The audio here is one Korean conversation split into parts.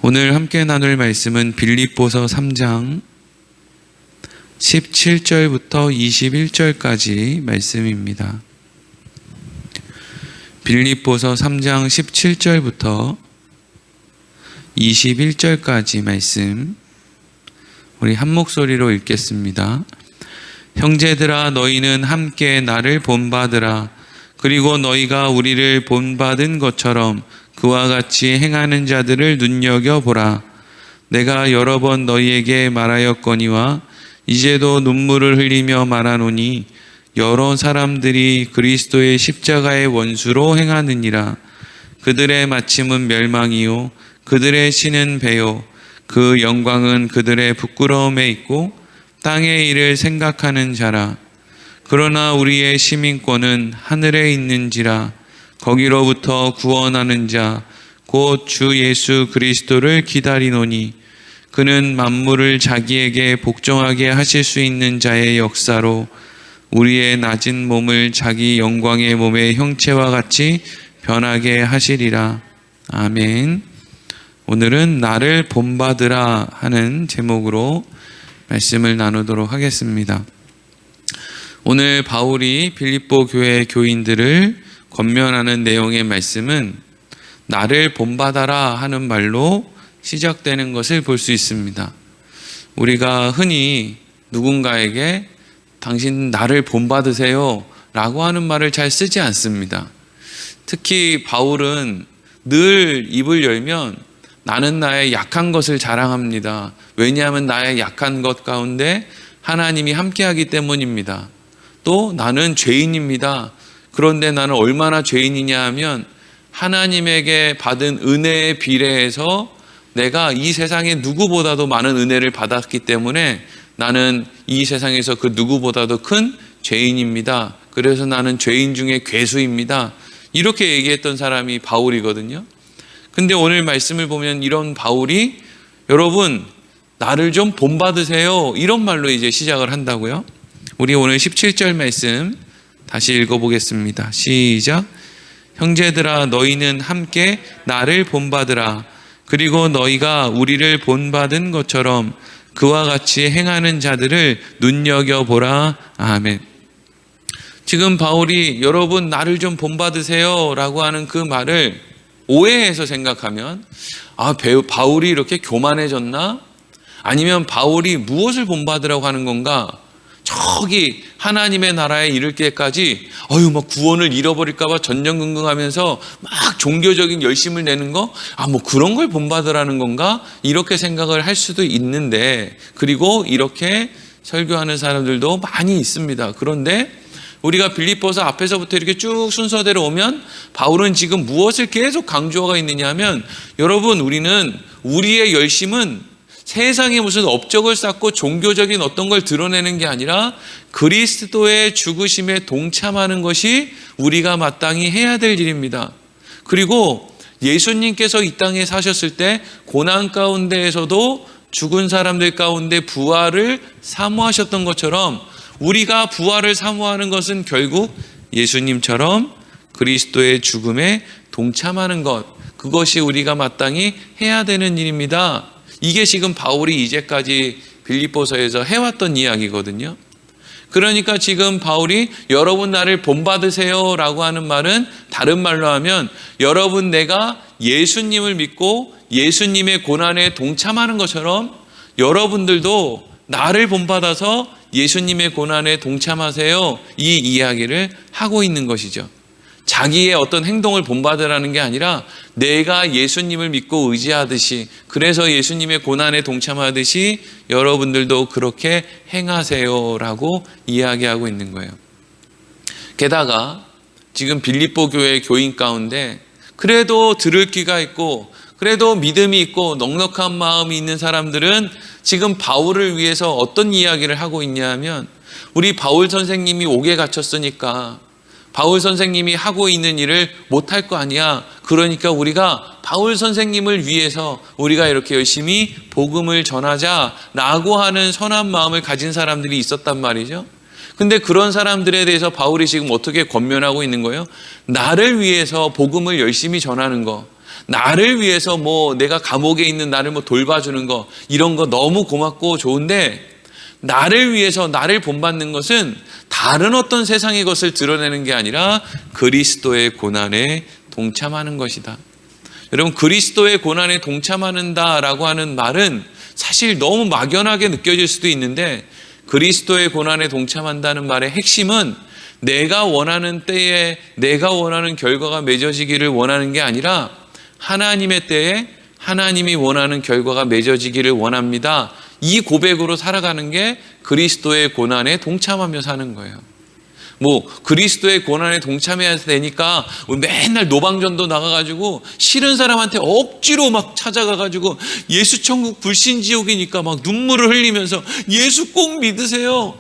오늘 함께 나눌 말씀은 빌립보서 3장 17절부터 21절까지 말씀입니다. 빌립보서 3장 17절부터 21절까지 말씀 우리 한 목소리로 읽겠습니다. 형제들아, 너희는 함께 나를 본받으라. 그리고 너희가 우리를 본받은 것처럼 그와 같이 행하는 자들을 눈여겨보라. 내가 여러 번 너희에게 말하였거니와 이제도 눈물을 흘리며 말하노니 여러 사람들이 그리스도의 십자가의 원수로 행하느니라. 그들의 마침은 멸망이요 그들의 신은 배요 그 영광은 그들의 부끄러움에 있고 땅의 일을 생각하는 자라. 그러나 우리의 시민권은 하늘에 있는지라. 거기로부터 구원하는 자 곧 주 예수 그리스도를 기다리노니 그는 만물을 자기에게 복종하게 하실 수 있는 자의 역사로 우리의 낮은 몸을 자기 영광의 몸의 형체와 같이 변하게 하시리라. 아멘. 오늘은 나를 본받으라 하는 제목으로 말씀을 나누도록 하겠습니다. 오늘 바울이 빌립보 교회 교인들을 권면하는 내용의 말씀은 나를 본받아라 하는 말로 시작되는 것을 볼 수 있습니다. 우리가 흔히 누군가에게 당신 나를 본받으세요 라고 하는 말을 잘 쓰지 않습니다. 특히 바울은 늘 입을 열면 나는 나의 약한 것을 자랑합니다. 왜냐하면 나의 약한 것 가운데 하나님이 함께하기 때문입니다. 또 나는 죄인입니다. 그런데 나는 얼마나 죄인이냐 하면 하나님에게 받은 은혜에 비례해서 내가 이 세상에 누구보다도 많은 은혜를 받았기 때문에 나는 이 세상에서 그 누구보다도 큰 죄인입니다. 그래서 나는 죄인 중에 괴수입니다. 이렇게 얘기했던 사람이 바울이거든요. 근데 오늘 말씀을 보면 이런 바울이 여러분 나를 좀 본받으세요 이런 말로 이제 시작을 한다고요. 우리 오늘 17절 말씀 다시 읽어보겠습니다. 시작. 형제들아, 너희는 함께 나를 본받으라. 그리고 너희가 우리를 본받은 것처럼 그와 같이 행하는 자들을 눈여겨보라. 아멘. 지금 바울이 여러분 나를 좀 본받으세요 라고 하는 그 말을 오해해서 생각하면 바울이 이렇게 교만해졌나? 아니면 바울이 무엇을 본받으라고 하는 건가? 저기 하나님의 나라에 이를 때까지 막 구원을 잃어버릴까 봐 전전긍긍하면서 막 종교적인 열심을 내는 거 그런 걸 본받으라는 건가? 이렇게 생각을 할 수도 있는데, 그리고 이렇게 설교하는 사람들도 많이 있습니다. 그런데 우리가 빌립보서 앞에서부터 이렇게 쭉 순서대로 오면 바울은 지금 무엇을 계속 강조하고 있느냐 하면 여러분 우리는 우리의 열심은 세상에 무슨 업적을 쌓고 종교적인 어떤 걸 드러내는 게 아니라 그리스도의 죽으심에 동참하는 것이 우리가 마땅히 해야 될 일입니다. 그리고 예수님께서 이 땅에 사셨을 때 고난 가운데에서도 죽은 사람들 가운데 부활을 사모하셨던 것처럼 우리가 부활을 사모하는 것은 결국 예수님처럼 그리스도의 죽음에 동참하는 것, 그것이 우리가 마땅히 해야 되는 일입니다. 이게 지금 바울이 이제까지 빌립보서에서 해왔던 이야기거든요. 그러니까 지금 바울이 여러분 나를 본받으세요 라고 하는 말은 다른 말로 하면 여러분 내가 예수님을 믿고 예수님의 고난에 동참하는 것처럼 여러분들도 나를 본받아서 예수님의 고난에 동참하세요. 이 이야기를 하고 있는 것이죠. 자기의 어떤 행동을 본받으라는 게 아니라 내가 예수님을 믿고 의지하듯이, 그래서 예수님의 고난에 동참하듯이 여러분들도 그렇게 행하세요 라고 이야기하고 있는 거예요. 게다가 지금 빌립보 교회 교인 가운데 그래도 들을 귀가 있고 그래도 믿음이 있고 넉넉한 마음이 있는 사람들은 지금 바울을 위해서 어떤 이야기를 하고 있냐 하면 우리 바울 선생님이 옥에 갇혔으니까 바울 선생님이 하고 있는 일을 못할 거 아니야. 그러니까 우리가 바울 선생님을 위해서 우리가 이렇게 열심히 복음을 전하자라고 하는 선한 마음을 가진 사람들이 있었단 말이죠. 근데 그런 사람들에 대해서 바울이 지금 어떻게 권면하고 있는 거예요? 나를 위해서 복음을 열심히 전하는 거, 나를 위해서 내가 감옥에 있는 나를 돌봐주는 거, 이런 거 너무 고맙고 좋은데, 나를 위해서 나를 본받는 것은 다른 어떤 세상의 것을 드러내는 게 아니라 그리스도의 고난에 동참하는 것이다. 여러분, 그리스도의 고난에 동참한다라고 하는 말은 사실 너무 막연하게 느껴질 수도 있는데, 그리스도의 고난에 동참한다는 말의 핵심은 내가 원하는 때에 내가 원하는 결과가 맺어지기를 원하는 게 아니라 하나님의 때에 하나님이 원하는 결과가 맺어지기를 원합니다. 이 고백으로 살아가는 게 그리스도의 고난에 동참하며 사는 거예요. 그리스도의 고난에 동참해야 되니까 맨날 노방전도 나가가지고 싫은 사람한테 억지로 막 찾아가가지고 예수 천국 불신지옥이니까 막 눈물을 흘리면서 예수 꼭 믿으세요.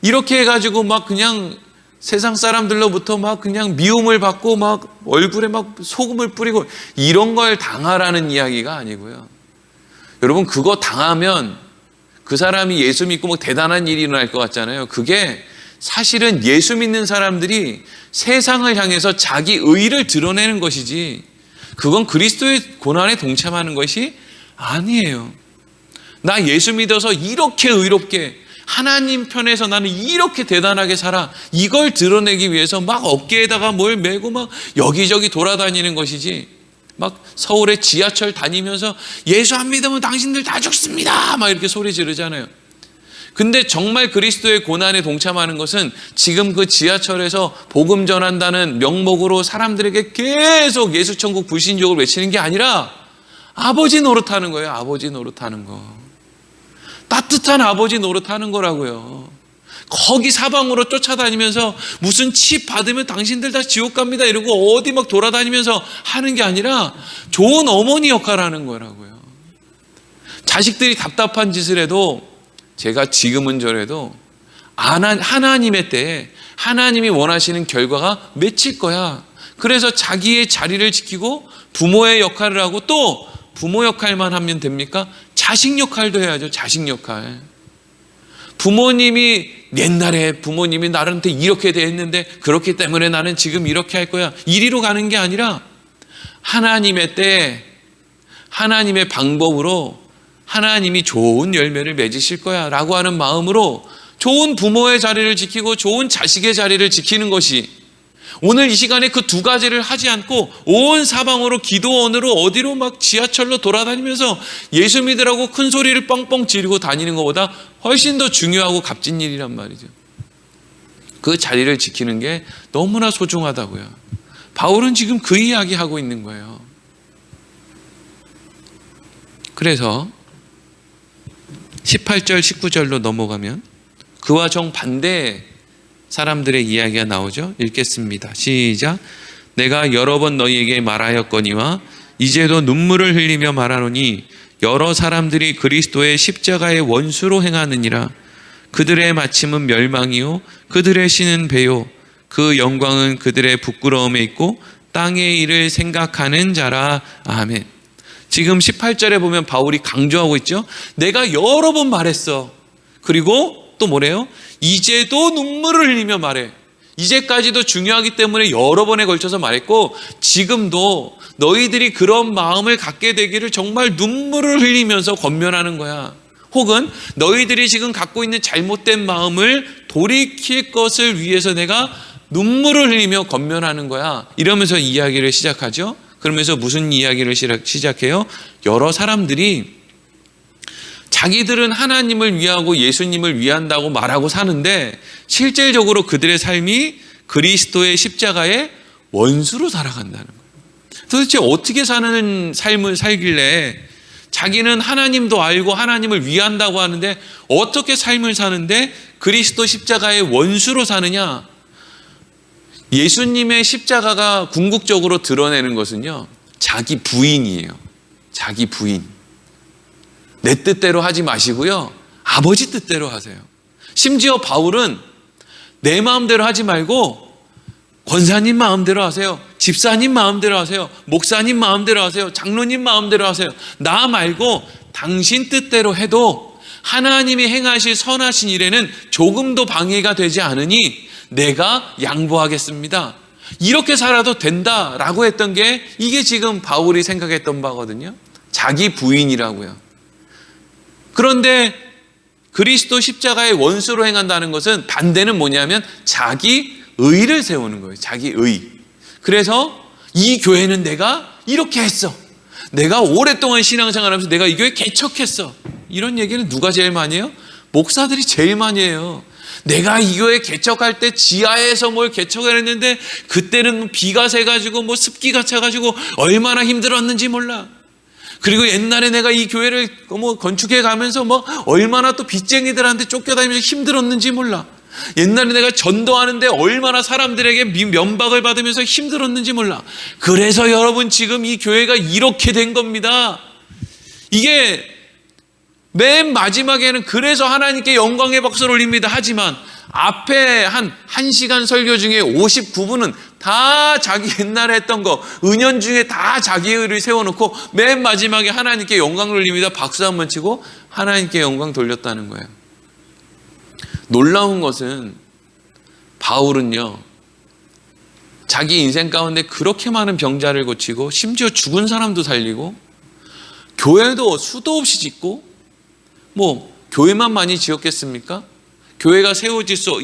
이렇게 해가지고 막 그냥 세상 사람들로부터 막 그냥 미움을 받고 막 얼굴에 막 소금을 뿌리고 이런 걸 당하라는 이야기가 아니고요. 여러분, 그거 당하면 그 사람이 예수 믿고 막 대단한 일이 일어날 것 같잖아요. 그게 사실은 예수 믿는 사람들이 세상을 향해서 자기 의를 드러내는 것이지, 그건 그리스도의 고난에 동참하는 것이 아니에요. 나 예수 믿어서 이렇게 의롭게, 하나님 편에서 나는 이렇게 대단하게 살아, 이걸 드러내기 위해서 막 어깨에다가 뭘 메고 막 여기저기 돌아다니는 것이지, 막 서울의 지하철 다니면서 예수 안 믿으면 당신들 다 죽습니다 막 이렇게 소리 지르잖아요. 근데 정말 그리스도의 고난에 동참하는 것은 지금 그 지하철에서 복음 전한다는 명목으로 사람들에게 계속 예수 천국 불신지옥을 외치는 게 아니라 아버지 노릇하는 거예요. 아버지 노릇하는 거. 따뜻한 아버지 노릇하는 거라고요. 거기 사방으로 쫓아다니면서 무슨 칩 받으면 당신들 다 지옥 갑니다 이러고 어디 막 돌아다니면서 하는 게 아니라 좋은 어머니 역할을 하는 거라고요. 자식들이 답답한 짓을 해도, 제가 지금은 저래도 하나님의 때에 하나님이 원하시는 결과가 맺힐 거야. 그래서 자기의 자리를 지키고 부모의 역할을 하고, 또 부모 역할만 하면 됩니까? 자식 역할도 해야죠. 자식 역할. 옛날에 부모님이 나한테 이렇게 대했는데 그렇기 때문에 나는 지금 이렇게 할 거야, 이리로 가는 게 아니라 하나님의 때에 하나님의 방법으로 하나님이 좋은 열매를 맺으실 거야 라고 하는 마음으로 좋은 부모의 자리를 지키고 좋은 자식의 자리를 지키는 것이, 오늘 이 시간에 그 두 가지를 하지 않고 온 사방으로 기도원으로 어디로 막 지하철로 돌아다니면서 예수 믿으라고 큰 소리를 뻥뻥 지르고 다니는 것보다 훨씬 더 중요하고 값진 일이란 말이죠. 그 자리를 지키는 게 너무나 소중하다고요. 바울은 지금 그 이야기하고 있는 거예요. 그래서 18절 19절로 넘어가면 그와 정반대의 사람들의 이야기가 나오죠. 읽겠습니다. 시작. 내가 여러 번 너희에게 말하였거니와 이제도 눈물을 흘리며 말하노니 여러 사람들이 그리스도의 십자가의 원수로 행하느니라. 그들의 마침은 멸망이요 그들의 신은 배요 그 영광은 그들의 부끄러움에 있고 땅의 일을 생각하는 자라. 아멘. 지금 18절에 보면 바울이 강조하고 있죠. 내가 여러 번 말했어. 그리고 또 뭐래요? 이제도 눈물을 흘리며 말해. 이제까지도 중요하기 때문에 여러 번에 걸쳐서 말했고, 지금도 너희들이 그런 마음을 갖게 되기를 정말 눈물을 흘리면서 권면하는 거야. 혹은 너희들이 지금 갖고 있는 잘못된 마음을 돌이킬 것을 위해서 내가 눈물을 흘리며 권면하는 거야. 이러면서 이야기를 시작하죠. 그러면서 무슨 이야기를 시작해요? 여러 사람들이 자기들은 하나님을 위하고 예수님을 위한다고 말하고 사는데 실질적으로 그들의 삶이 그리스도의 십자가의 원수로 살아간다는 거예요. 도대체 어떻게 사는 삶을 살길래 자기는 하나님도 알고 하나님을 위한다고 하는데 어떻게 삶을 사는데 그리스도 십자가의 원수로 사느냐? 예수님의 십자가가 궁극적으로 드러내는 것은요, 자기 부인이에요. 자기 부인. 내 뜻대로 하지 마시고요, 아버지 뜻대로 하세요. 심지어 바울은 내 마음대로 하지 말고 권사님 마음대로 하세요. 집사님 마음대로 하세요. 목사님 마음대로 하세요. 장로님 마음대로 하세요. 나 말고 당신 뜻대로 해도 하나님이 행하실 선하신 일에는 조금도 방해가 되지 않으니 내가 양보하겠습니다. 이렇게 살아도 된다라고 했던 게 이게 지금 바울이 생각했던 바거든요. 자기 부인이라고요. 그런데 그리스도 십자가의 원수로 행한다는 것은 반대는 뭐냐면 자기 의를 세우는 거예요. 자기 의. 그래서 이 교회는 내가 이렇게 했어. 내가 오랫동안 신앙생활하면서 내가 이 교회 개척했어. 이런 얘기는 누가 제일 많이 해요? 목사들이 제일 많이 해요. 내가 이 교회 개척할 때 지하에서 뭘 개척을 했는데 그때는 비가 새가지고 뭐 습기가 차가지고 얼마나 힘들었는지 몰라. 그리고 옛날에 내가 이 교회를 뭐 건축해 가면서 뭐 얼마나 또 빚쟁이들한테 쫓겨다니면서 힘들었는지 몰라. 옛날에 내가 전도하는데 얼마나 사람들에게 면박을 받으면서 힘들었는지 몰라. 그래서 여러분 지금 이 교회가 이렇게 된 겁니다. 이게 맨 마지막에는 그래서 하나님께 영광의 박수를 올립니다. 하지만 앞에 한 1시간 설교 중에 59분은 다 자기 옛날에 했던 거, 은연 중에 다 자기 의를 세워놓고 맨 마지막에 하나님께 영광을 올립니다. 박수 한번 치고 하나님께 영광 돌렸다는 거예요. 놀라운 것은 바울은요, 자기 인생 가운데 그렇게 많은 병자를 고치고 심지어 죽은 사람도 살리고 교회도 수도 없이 짓고, 뭐 교회만 많이 지었겠습니까? 교회가 세워질 수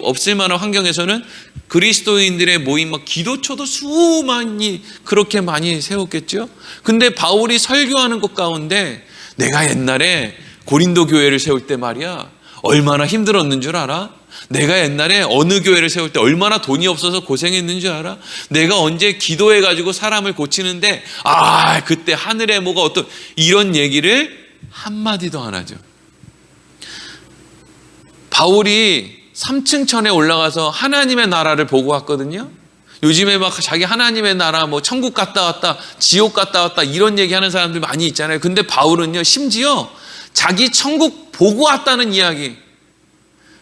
없을 만한 환경에서는 그리스도인들의 모임, 막 기도처도 수많이 그렇게 많이 세웠겠죠. 근데 바울이 설교하는 것 가운데 내가 옛날에 고린도 교회를 세울 때 말이야 얼마나 힘들었는 줄 알아? 내가 옛날에 어느 교회를 세울 때 얼마나 돈이 없어서 고생했는 줄 알아? 내가 언제 기도해가지고 사람을 고치는데 그때 하늘에 뭐가 어떤 이런 얘기를 한마디도 안 하죠. 바울이 3층 천에 올라가서 하나님의 나라를 보고 왔거든요. 요즘에 막 자기 하나님의 나라 뭐 천국 갔다 왔다 지옥 갔다 왔다 이런 얘기하는 사람들 많이 있잖아요. 근데 바울은요 심지어 자기 천국 보고 왔다는 이야기,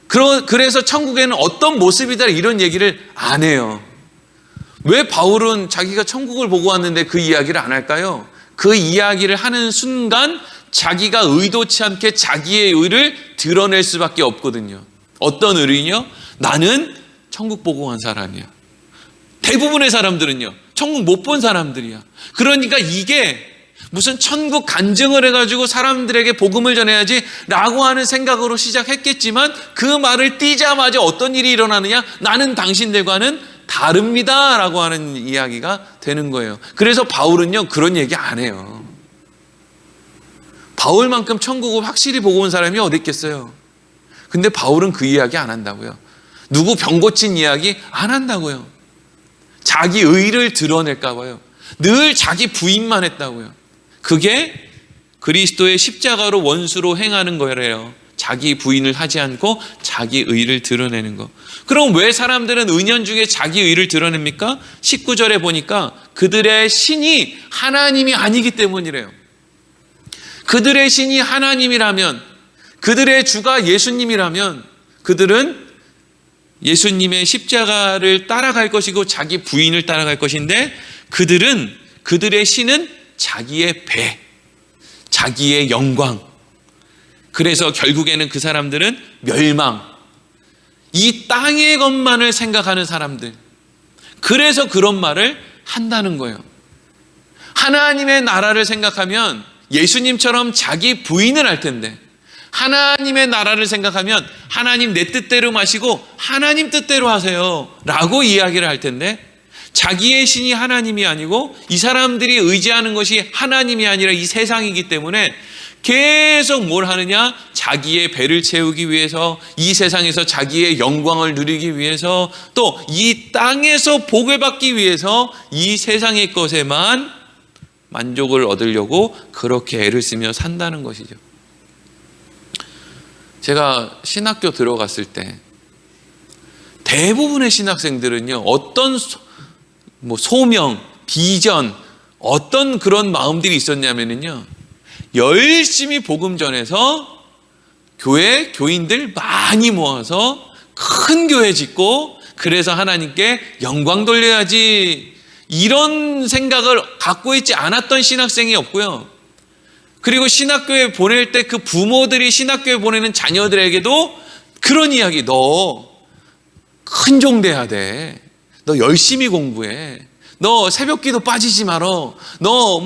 그래서 천국에는 어떤 모습이다 이런 얘기를 안 해요. 왜 바울은 자기가 천국을 보고 왔는데 그 이야기를 안 할까요? 그 이야기를 하는 순간 자기가 의도치 않게 자기의 의를 드러낼 수밖에 없거든요. 어떤 의는요? 나는 천국 보고 간 사람이야. 대부분의 사람들은요, 천국 못 본 사람들이야. 그러니까 이게 무슨 천국 간증을 해가지고 사람들에게 복음을 전해야지 라고 하는 생각으로 시작했겠지만 그 말을 띄자마자 어떤 일이 일어나느냐? 나는 당신들과는 다릅니다 라고 하는 이야기가 되는 거예요. 그래서 바울은요 그런 얘기 안 해요. 바울만큼 천국을 확실히 보고 온 사람이 어디 있겠어요? 근데 바울은 그 이야기 안 한다고요. 누구 병 고친 이야기 안 한다고요. 자기 의를 드러낼까 봐요. 늘 자기 부인만 했다고요. 그게 그리스도의 십자가로 원수로 행하는 거래요. 자기 부인을 하지 않고 자기 의를 드러내는 거. 그럼 왜 사람들은 은연 중에 자기 의를 드러냅니까? 19절에 보니까 그들의 신이 하나님이 아니기 때문이래요. 그들의 신이 하나님이라면, 그들의 주가 예수님이라면 그들은 예수님의 십자가를 따라갈 것이고 자기 부인을 따라갈 것인데 그들의 신은 자기의 배, 자기의 영광. 그래서 결국에는 그 사람들은 멸망, 이 땅의 것만을 생각하는 사람들. 그래서 그런 말을 한다는 거예요. 하나님의 나라를 생각하면 예수님처럼 자기 부인을 할 텐데, 하나님의 나라를 생각하면 하나님 내 뜻대로 마시고 하나님 뜻대로 하세요 라고 이야기를 할 텐데, 자기의 신이 하나님이 아니고 이 사람들이 의지하는 것이 하나님이 아니라 이 세상이기 때문에 계속 뭘 하느냐? 자기의 배를 채우기 위해서, 이 세상에서 자기의 영광을 누리기 위해서, 또 이 땅에서 복을 받기 위해서 이 세상의 것에만 만족을 얻으려고 그렇게 애를 쓰며 산다는 것이죠. 제가 신학교 들어갔을 때 대부분의 신학생들은요, 어떤 소명, 비전, 어떤 그런 마음들이 있었냐면요, 열심히 복음 전해서 교회 교인들 많이 모아서 큰 교회 짓고 그래서 하나님께 영광 돌려야지, 이런 생각을 갖고 있지 않았던 신학생이 없고요. 그리고 신학교에 보낼 때 그 부모들이 신학교에 보내는 자녀들에게도 그런 이야기, 너 큰 종 돼야 돼. 너 열심히 공부해. 너 새벽기도 빠지지 말어. 너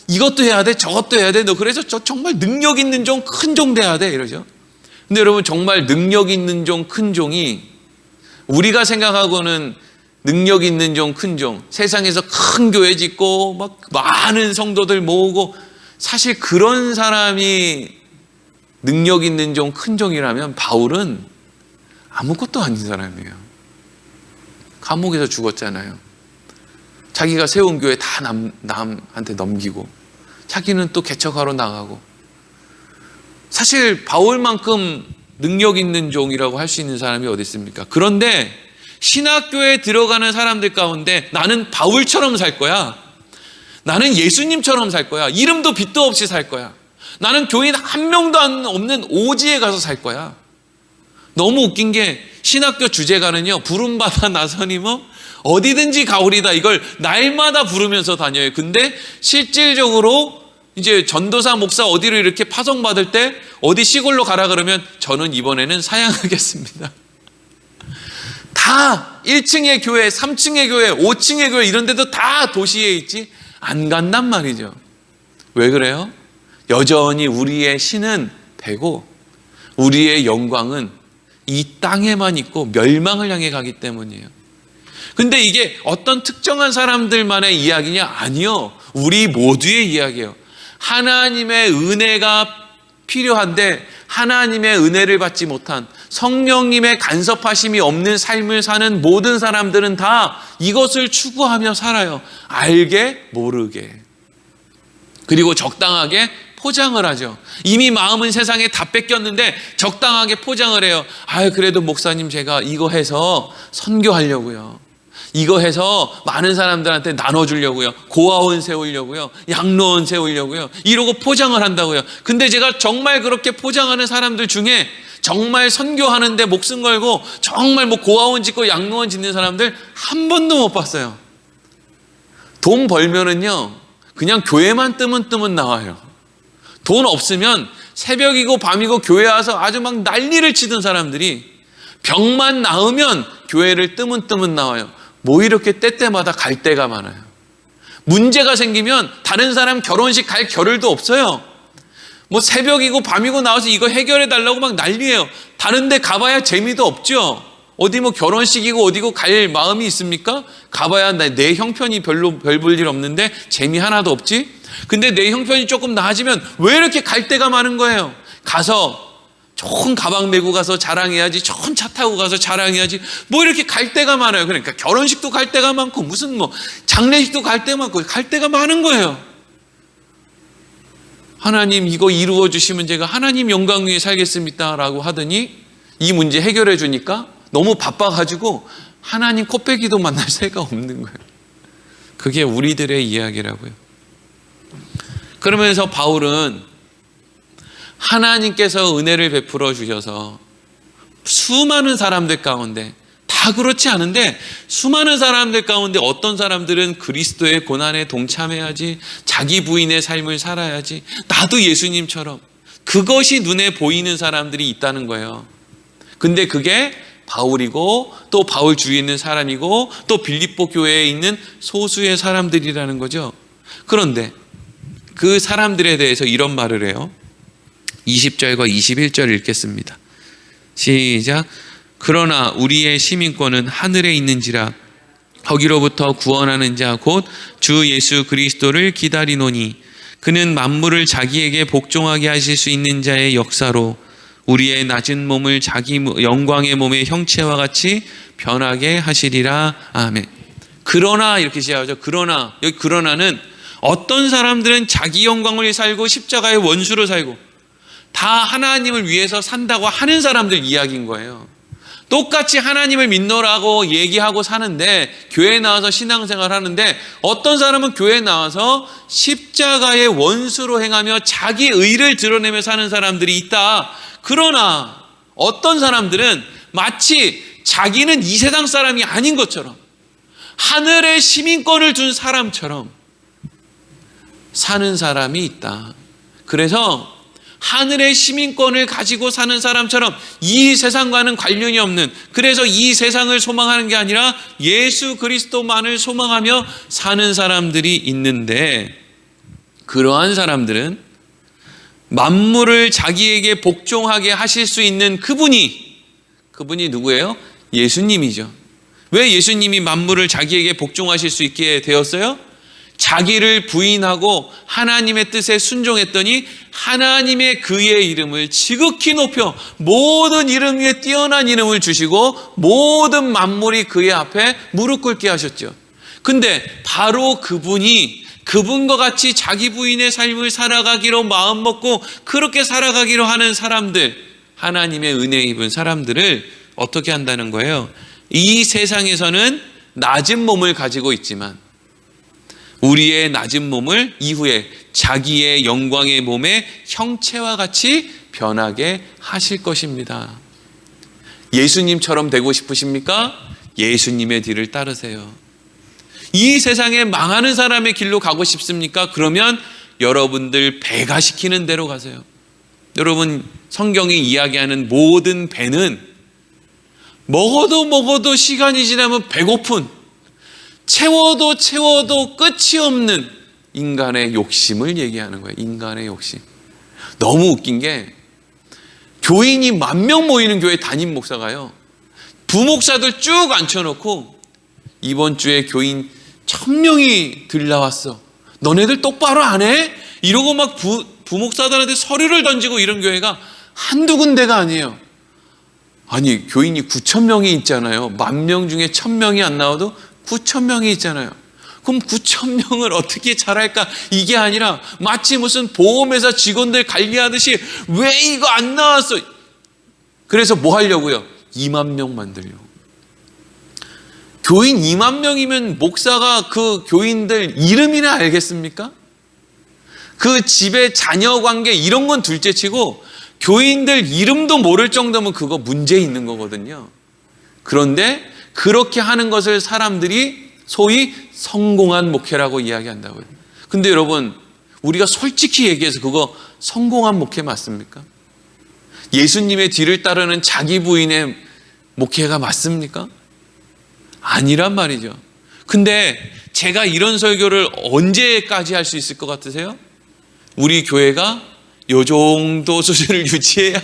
이것도 해야 돼, 저것도 해야 돼. 너 그래서 정말 능력 있는 종, 큰 종 돼야 돼. 이러죠. 근데 여러분, 정말 능력 있는 종, 큰 종이 우리가 생각하고는 능력 있는 종, 큰 종, 세상에서 큰 교회 짓고 막 많은 성도들 모으고, 사실 그런 사람이 능력 있는 종, 큰 종이라면 바울은 아무것도 아닌 사람이에요. 감옥에서 죽었잖아요. 자기가 세운 교회 다 남한테 넘기고 자기는 또 개척하러 나가고. 사실 바울만큼 능력 있는 종이라고 할 수 있는 사람이 어디 있습니까? 그런데 신학교에 들어가는 사람들 가운데 나는 바울처럼 살 거야, 나는 예수님처럼 살 거야, 이름도 빚도 없이 살 거야, 나는 교인 한 명도 없는 오지에 가서 살 거야. 너무 웃긴 게 신학교 주제가는요, 부름받아 나서니 어디든지 가오리다, 이걸 날마다 부르면서 다녀요. 근데 실질적으로 이제 전도사 목사 어디로 이렇게 파송받을 때 어디 시골로 가라 그러면 저는 이번에는 사양하겠습니다. 다 1층의 교회, 3층의 교회, 5층의 교회 이런 데도 다 도시에 있지 안 간단 말이죠. 왜 그래요? 여전히 우리의 신은 배고 우리의 영광은 이 땅에만 있고 멸망을 향해 가기 때문이에요. 근데 이게 어떤 특정한 사람들만의 이야기냐? 아니요. 우리 모두의 이야기예요. 하나님의 은혜가 필요한데 하나님의 은혜를 받지 못한, 성령님의 간섭하심이 없는 삶을 사는 모든 사람들은 다 이것을 추구하며 살아요. 알게 모르게. 그리고 적당하게 포장을 하죠. 이미 마음은 세상에 다 뺏겼는데 적당하게 포장을 해요. 그래도 목사님 제가 이거 해서 선교하려고요, 이거 해서 많은 사람들한테 나눠주려고요, 고아원 세우려고요, 양로원 세우려고요, 이러고 포장을 한다고요. 근데 제가 정말 그렇게 포장하는 사람들 중에 정말 선교하는데 목숨 걸고 정말 고아원 짓고 양로원 짓는 사람들 한 번도 못 봤어요. 돈 벌면은요 그냥 교회만 뜨문뜨문 나와요. 돈 없으면 새벽이고 밤이고 교회 와서 아주 막 난리를 치던 사람들이 병만 나으면 교회를 뜨문뜨문 나와요. 뭐 이렇게 때때마다 갈 데가 많아요. 문제가 생기면 다른 사람 결혼식 갈 겨를도 없어요. 새벽이고 밤이고 나와서 이거 해결해 달라고 막 난리예요. 다른 데 가봐야 재미도 없죠. 어디 결혼식이고 어디고 갈 마음이 있습니까? 가봐야 내 형편이 별로 별 볼 일 없는데 재미 하나도 없지. 근데 내 형편이 조금 나아지면 왜 이렇게 갈 데가 많은 거예요? 가서 좋은 가방 메고 가서 자랑해야지, 좋은 차 타고 가서 자랑해야지, 이렇게 갈 데가 많아요. 그러니까 결혼식도 갈 데가 많고 무슨 장례식도 갈 데 많고 갈 데가 많은 거예요. 하나님 이거 이루어 주시면 제가 하나님 영광 위에 살겠습니다 라고 하더니 이 문제 해결해 주니까 너무 바빠가지고 하나님 코빼기도 만날 새가 없는 거예요. 그게 우리들의 이야기라고요. 그러면서 바울은 하나님께서 은혜를 베풀어 주셔서 수많은 사람들 가운데, 다 그렇지 않은데 수많은 사람들 가운데 어떤 사람들은 그리스도의 고난에 동참해야지, 자기 부인의 삶을 살아야지, 나도 예수님처럼, 그것이 눈에 보이는 사람들이 있다는 거예요. 근데 그게 바울이고 또 바울 주위에 있는 사람이고 또 빌립보 교회에 있는 소수의 사람들이라는 거죠. 그런데 그 사람들에 대해서 이런 말을 해요. 20절과 21절 읽겠습니다. 시작. 그러나 우리의 시민권은 하늘에 있는지라 거기로부터 구원하는 자 곧 주 예수 그리스도를 기다리노니 그는 만물을 자기에게 복종하게 하실 수 있는 자의 역사로 우리의 낮은 몸을 자기 영광의 몸의 형체와 같이 변하게 하시리라. 아멘. 그러나 이렇게 시작하죠. 그러나, 여기 그러나는 어떤 사람들은 자기 영광을 위해 살고 십자가의 원수로 살고 다 하나님을 위해서 산다고 하는 사람들 이야기인 거예요. 똑같이 하나님을 믿노라고 얘기하고 사는데, 교회에 나와서 신앙생활 하는데 어떤 사람은 교회에 나와서 십자가의 원수로 행하며 자기 의를 드러내며 사는 사람들이 있다. 그러나 어떤 사람들은 마치 자기는 이 세상 사람이 아닌 것처럼, 하늘의 시민권을 둔 사람처럼 사는 사람이 있다. 그래서 하늘의 시민권을 가지고 사는 사람처럼 이 세상과는 관련이 없는, 그래서 이 세상을 소망하는 게 아니라 예수 그리스도만을 소망하며 사는 사람들이 있는데, 그러한 사람들은 만물을 자기에게 복종하게 하실 수 있는 그분이 누구예요? 예수님이죠. 왜 예수님이 만물을 자기에게 복종하실 수 있게 되었어요? 자기를 부인하고 하나님의 뜻에 순종했더니 하나님의 그의 이름을 지극히 높여 모든 이름 위에 뛰어난 이름을 주시고 모든 만물이 그의 앞에 무릎 꿇게 하셨죠. 근데 바로 그분이 그분과 같이 자기 부인의 삶을 살아가기로 마음먹고 그렇게 살아가기로 하는 사람들, 하나님의 은혜 입은 사람들을 어떻게 한다는 거예요? 이 세상에서는 낮은 몸을 가지고 있지만 우리의 낮은 몸을 이후에 자기의 영광의 몸의 형체와 같이 변하게 하실 것입니다. 예수님처럼 되고 싶으십니까? 예수님의 뒤를 따르세요. 이 세상에 망하는 사람의 길로 가고 싶습니까? 그러면 여러분들 배가 시키는 대로 가세요. 여러분, 성경이 이야기하는 모든 배는 먹어도 시간이 지나면 배고픈, 채워도 끝이 없는 인간의 욕심을 얘기하는 거예요. 인간의 욕심. 너무 웃긴 게 교인이 10,000명 모이는 교회 담임 목사가요, 부목사들 쭉 앉혀놓고 이번 주에 교인 1,000명이 들나왔어. 너네들 똑바로 안 해? 이러고 막 부목사들한테 서류를 던지고 이런 교회가 한두 군데가 아니에요. 아니, 교인이 9,000명이 있잖아요. 10,000명 중에 1,000명이 안 나와도 9,000명이 있잖아요. 그럼 9,000명을 어떻게 잘할까? 이게 아니라 마치 무슨 보험회사 직원들 관리하듯이 왜 이거 안 나왔어? 그래서 뭐 하려고요? 20,000명 만들려고. 교인 20,000명이면 목사가 그 교인들 이름이나 알겠습니까? 그 집의 자녀 관계 이런 건 둘째치고 교인들 이름도 모를 정도면 그거 문제 있는 거거든요. 그런데 그렇게 하는 것을 사람들이 소위 성공한 목회라고 이야기한다고요. 근데 여러분, 우리가 솔직히 얘기해서 그거 성공한 목회 맞습니까? 예수님의 뒤를 따르는 자기 부인의 목회가 맞습니까? 아니란 말이죠. 근데 제가 이런 설교를 언제까지 할 수 있을 것 같으세요? 우리 교회가 요 정도 수준을 유지해야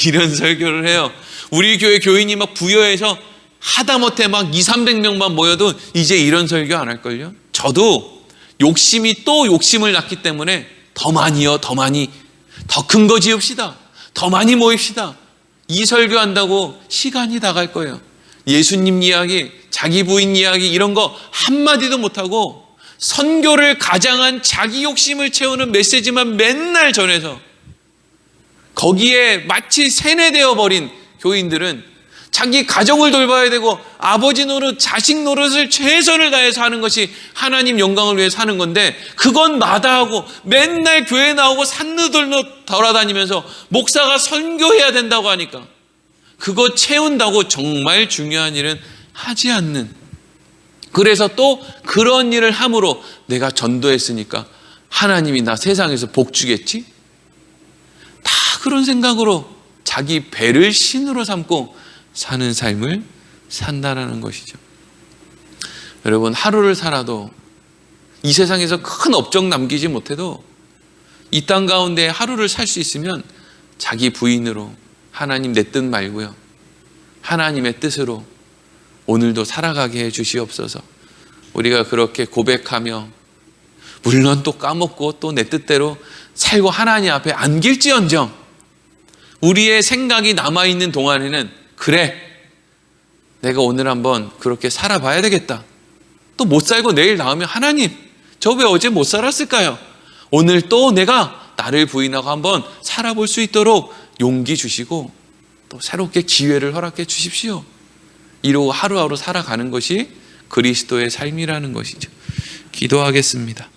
이런 설교를 해요. 우리 교회 교인이 막 부여해서 하다못해 막 200-300명만 모여도 이제 이런 설교 안 할걸요? 저도 욕심이 또 욕심을 낳기 때문에 더 많이요, 더 많이, 더 큰 거 지읍시다, 더 많이 모입시다, 이 설교한다고 시간이 다 갈 거예요. 예수님 이야기, 자기 부인 이야기 이런 거 한마디도 못하고 선교를 가장한 자기 욕심을 채우는 메시지만 맨날 전해서 거기에 마치 세뇌되어 버린 교인들은 자기 가정을 돌봐야 되고 아버지 노릇, 자식 노릇을 최선을 다해서 하는 것이 하나님 영광을 위해 사는 건데, 그건 마다하고 맨날 교회 나오고 산느들며 돌아다니면서 목사가 선교해야 된다고 하니까 그거 채운다고 정말 중요한 일은 하지 않는, 그래서 또 그런 일을 함으로 내가 전도했으니까 하나님이 나 세상에서 복 주겠지? 다 그런 생각으로 자기 배를 신으로 삼고 사는 삶을 산다라는 것이죠. 여러분, 하루를 살아도 이 세상에서 큰 업적 남기지 못해도 이 땅 가운데 하루를 살 수 있으면 자기 부인으로 하나님 내 뜻 말고요, 하나님의 뜻으로 오늘도 살아가게 해 주시옵소서. 우리가 그렇게 고백하며 물론 또 까먹고 또 내 뜻대로 살고 하나님 앞에 안길지언정 우리의 생각이 남아있는 동안에는 그래, 내가 오늘 한번 그렇게 살아봐야 되겠다. 또 못 살고 내일 나오면 하나님, 저 왜 어제 못 살았을까요? 오늘 또 내가 나를 부인하고 한번 살아볼 수 있도록 용기 주시고 또 새롭게 기회를 허락해 주십시오. 이러고 하루하루 살아가는 것이 그리스도의 삶이라는 것이죠. 기도하겠습니다.